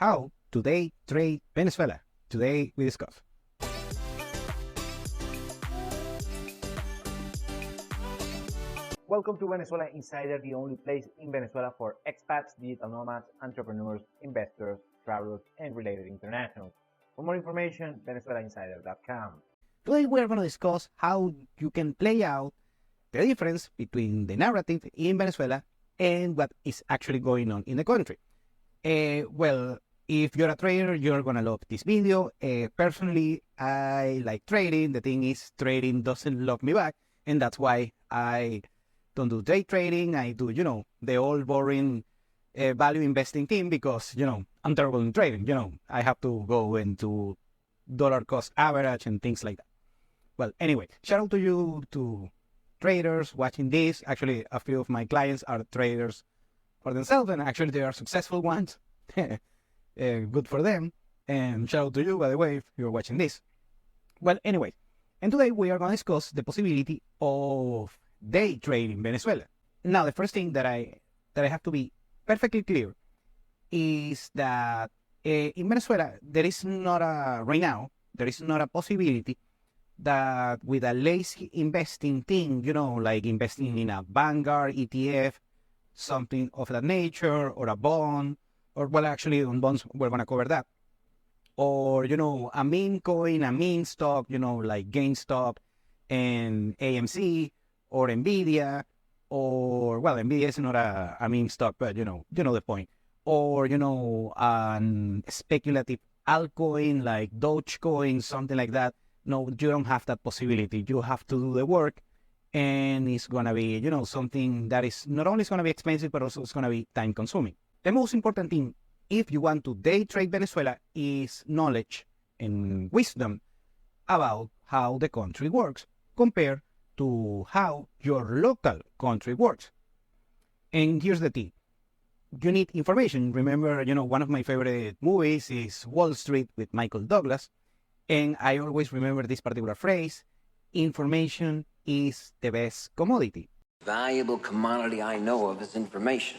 how to day trade Venezuela. Today we discuss. Welcome to Venezuela Insider, the only place in Venezuela for expats, digital nomads, entrepreneurs, investors, travelers, and related internationals. For more information, venezuelainsider.com. Today we are going to discuss how you can play out the difference between the narrative in Venezuela and what is actually going on in the country. Well, if you're a trader, you're going to love this video. Personally, I like trading. The thing is, trading doesn't love me back, and that's why I don't do day trading. I do, the old boring value investing thing because, I'm terrible in trading. I have to go into dollar cost average and things like that. Well, anyway, shout out to you, to traders watching this. Actually, a few of my clients are traders for themselves, and actually they are successful ones. Good for them. And shout out to you, by the way, if you're watching this. Well, anyway, and today we are going to discuss the possibility of day trading Venezuela. Now, the first thing that I have to be perfectly clear is that in Venezuela, there is not a possibility that with a lazy investing thing, like investing in a Vanguard ETF, something of that nature, or a bond, or well, actually on bonds, we're going to cover that. Or, a meme coin, a meme stock, like GameStop and AMC or Nvidia, or, well, Nvidia is not a meme stock, but you know the point. Or, speculative altcoin like Dogecoin, something like that. No, you don't have that possibility. You have to do the work, and it's going to be, something that is not only going to be expensive, but also it's going to be time consuming. The most important thing, if you want to day trade Venezuela, is knowledge and wisdom about how the country works compared to how your local country works. And here's the thing. You need information. Remember, one of my favorite movies is Wall Street with Michael Douglas. And I always remember this particular phrase: information is the best commodity. Valuable commodity I know of is information.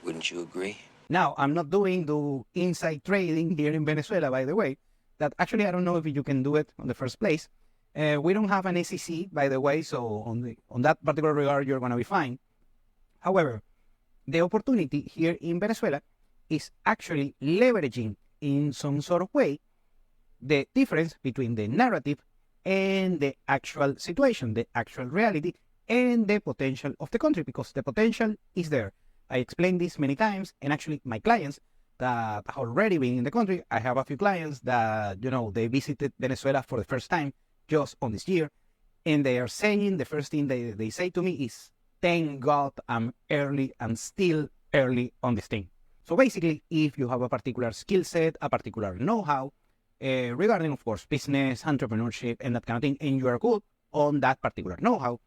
Wouldn't you agree? Now, I'm not doing the inside trading here in Venezuela, by the way. That actually, I don't know if you can do it in the first place. We don't have an SEC, by the way, so on that particular regard, you're going to be fine. However, the opportunity here in Venezuela is actually leveraging in some sort of way the difference between the narrative and the actual situation, the actual reality, and the potential of the country, because the potential is there. I explained this many times, and actually my clients that have already been in the country, I have a few clients that, they visited Venezuela for the first time just on this year, and they are saying, the first thing they say to me is, thank God I'm still early on this thing. So basically, if you have a particular skill set, a particular know-how, regarding, of course, business, entrepreneurship, and that kind of thing, and you are good on that particular know-how,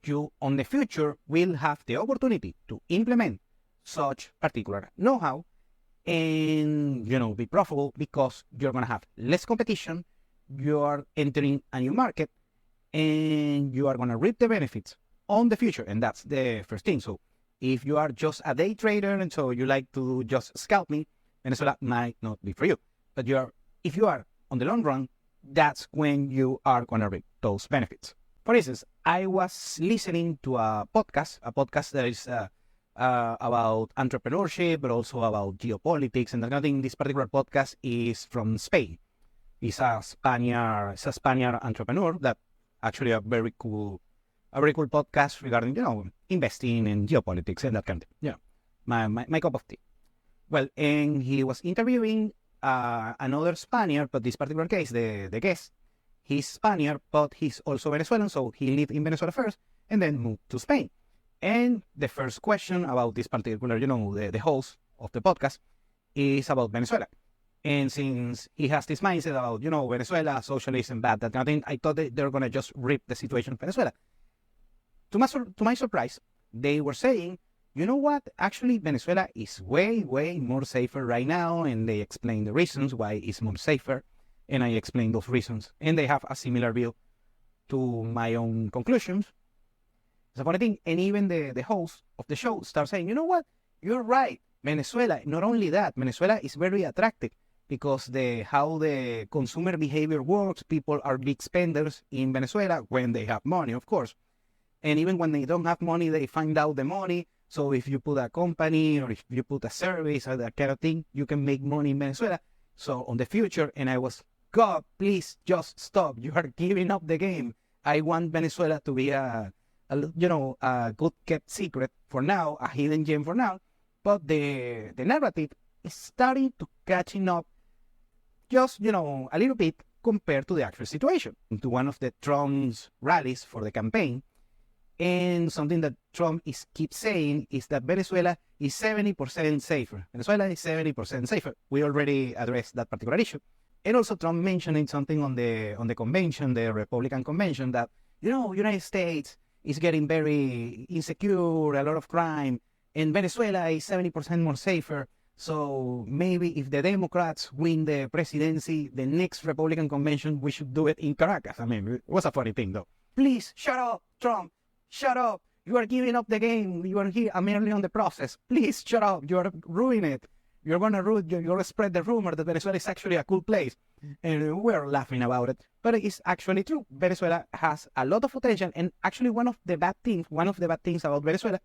you, on the future, will have the opportunity to implement such particular know-how and, be profitable, because you're going to have less competition, you are entering a new market, and you are going to reap the benefits on the future. And that's the first thing. So if you are just a day trader and so you like to just scalp me, Venezuela might not be for you. But if you are on the long run, that's when you are going to reap those benefits. For instance, I was listening to a podcast that is about entrepreneurship, but also about geopolitics and that kind of thing. This particular podcast is from Spain. It's a Spaniard entrepreneur that actually a very cool podcast regarding, investing in geopolitics and that kind of thing. My cup of tea. Well, and he was interviewing another Spaniard, but this particular case, the guest, he's Spaniard, but he's also Venezuelan, so he lived in Venezuela first and then moved to Spain. And the first question about this particular, the host of the podcast is about Venezuela. And since he has this mindset about, Venezuela, socialism, that kind of thing, I thought that they're going to just rip the situation of Venezuela. To my surprise, they were saying, you know what, actually Venezuela is way, way more safer right now, and they explain the reasons why it's more safer, and I explain those reasons, and they have a similar view to my own conclusions. It's a funny thing, and even the host of the show starts saying, you know what, you're right, Venezuela, not only that, Venezuela is very attractive because how the consumer behavior works, people are big spenders in Venezuela when they have money, of course. And even when they don't have money, they find out the money. So if you put a company or if you put a service or that kind of thing, you can make money in Venezuela. So on the future, and I was, God, please just stop. You are giving up the game. I want Venezuela to be a good kept secret for now, a hidden gem for now. But the narrative is starting to catching up just, a little bit compared to the actual situation. Into one of the Trump's rallies for the campaign, and something that Trump keeps saying is that Venezuela is 70% safer. Venezuela is 70% safer. We already addressed that particular issue. And also Trump mentioning something on the convention, the Republican convention, that, United States is getting very insecure, a lot of crime, and Venezuela is 70% more safer. So maybe if the Democrats win the presidency, the next Republican convention, we should do it in Caracas. I mean, it was a funny thing, though. Please, shut up, Trump. Shut up. You are giving up the game. You are here. I'm merely on the process. Please shut up. You are ruining it. You're going to spread the rumor that Venezuela is actually a cool place. And we're laughing about it. But it's actually true. Venezuela has a lot of potential. And actually one of the bad things about Venezuela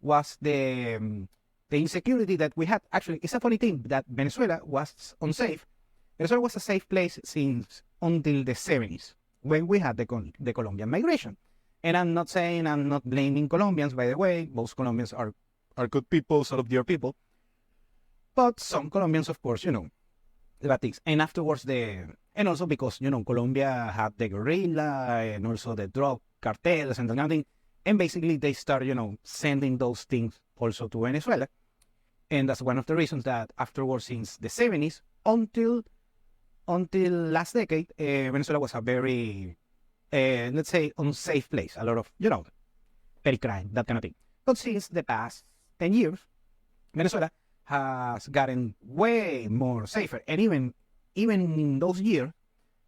was the insecurity that we had. Actually, it's a funny thing that Venezuela was unsafe. Venezuela was a safe place since until the 70s, when we had the Colombian migration. And I'm not blaming Colombians, by the way. Most Colombians are good people, sort of dear people. But some Colombians, of course, the bad things. And afterwards, and also because, Colombia had the guerrilla and also the drug cartels and that kind of thing. And basically they start, sending those things also to Venezuela. And that's one of the reasons that afterwards, since the 70s, until last decade, Venezuela was a very, let's say, unsafe place. A lot of, petty crime, that kind of thing. But since the past 10 years, Venezuela has gotten way more safer. And even in those years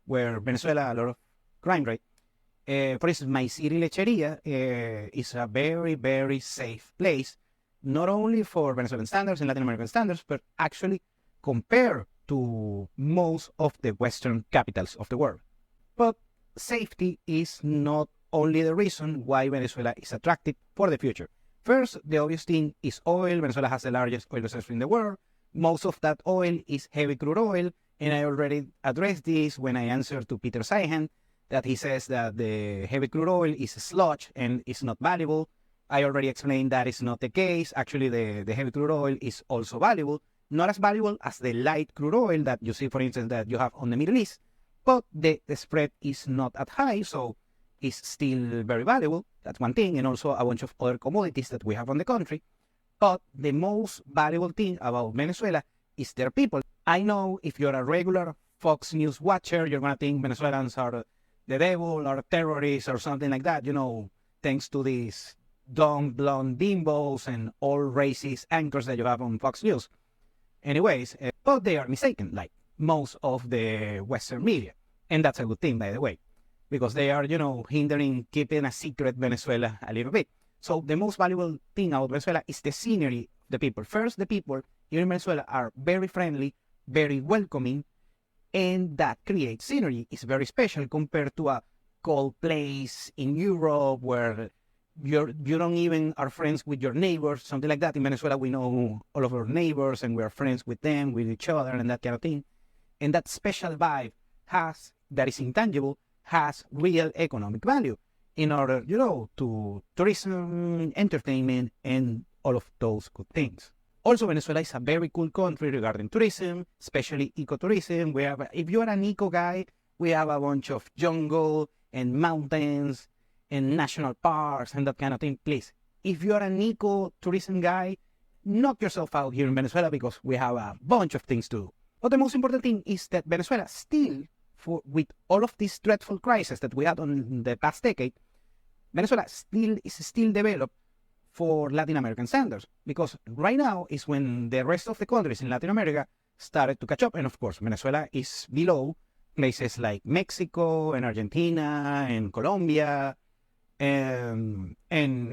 where Venezuela, a lot of crime rate, for instance, my city, Lecheria, is a very, very safe place, not only for Venezuelan standards and Latin American standards, but actually compared to most of the Western capitals of the world. But safety is not only the reason why Venezuela is attractive for the future. First, the obvious thing is oil. Venezuela has the largest oil reserves in the world. Most of that oil is heavy crude oil, and I already addressed this when I answered to Peter Seihan, that he says that the heavy crude oil is sludge and is not valuable. I already explained that is not the case. Actually, the heavy crude oil is also valuable. Not as valuable as the light crude oil that you see, for instance, that you have on the Middle East. But the spread is not at high, so it's still very valuable. That's one thing. And also a bunch of other commodities that we have on the country. But the most valuable thing about Venezuela is their people. I know if you're a regular Fox News watcher, you're going to think Venezuelans are the devil or terrorists or something like that, thanks to these dumb, blonde bimbos and all racist anchors that you have on Fox News. Anyways, but they are mistaken, like most of the Western media. And that's a good thing, by the way, because they are, hindering keeping a secret Venezuela a little bit. So the most valuable thing about Venezuela is the scenery, the people. First, the people here in Venezuela are very friendly, very welcoming, and that creates scenery. It's very special compared to a cold place in Europe where you don't even are friends with your neighbors, something like that. In Venezuela, we know all of our neighbors and we are friends with them, with each other, and that kind of thing. And that special vibe that is intangible, has real economic value in order, to tourism, entertainment, and all of those good things. Also, Venezuela is a very cool country regarding tourism, especially ecotourism. If you're an eco guy, we have a bunch of jungle and mountains and national parks and that kind of thing. Please, if you're an ecotourism guy, knock yourself out here in Venezuela because we have a bunch of things to do. But the most important thing is that Venezuela still, with all of these dreadful crises that we had in the past decade, Venezuela is still developed for Latin American standards, because right now is when the rest of the countries in Latin America started to catch up. And of course, Venezuela is below places like Mexico and Argentina and Colombia and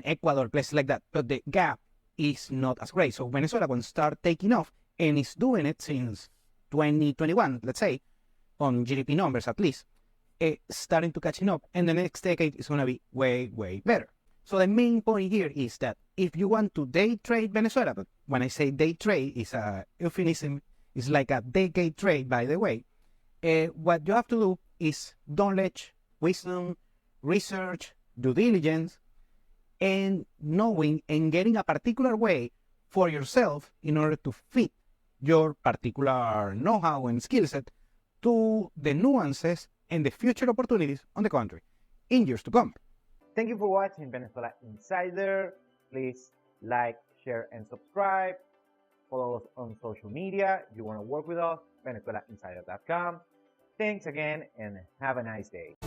Ecuador, places like that. But the gap is not as great. So Venezuela will start taking off, and it's doing it since 2021, let's say, on GDP numbers at least, starting to catching up, and the next decade is going to be way, way better. So the main point here is that if you want to day trade Venezuela, but when I say day trade, it's a euphemism, it's like a decade trade, by the way, what you have to do is knowledge, wisdom, research, due diligence, and knowing and getting a particular way for yourself in order to fit your particular know-how and skill set to the nuances and the future opportunities on the country in years to come. Thank you for watching Venezuela Insider. Please like, share, and subscribe. Follow us on social media. If you want to work with us, VenezuelaInsider.com. Thanks again, and have a nice day.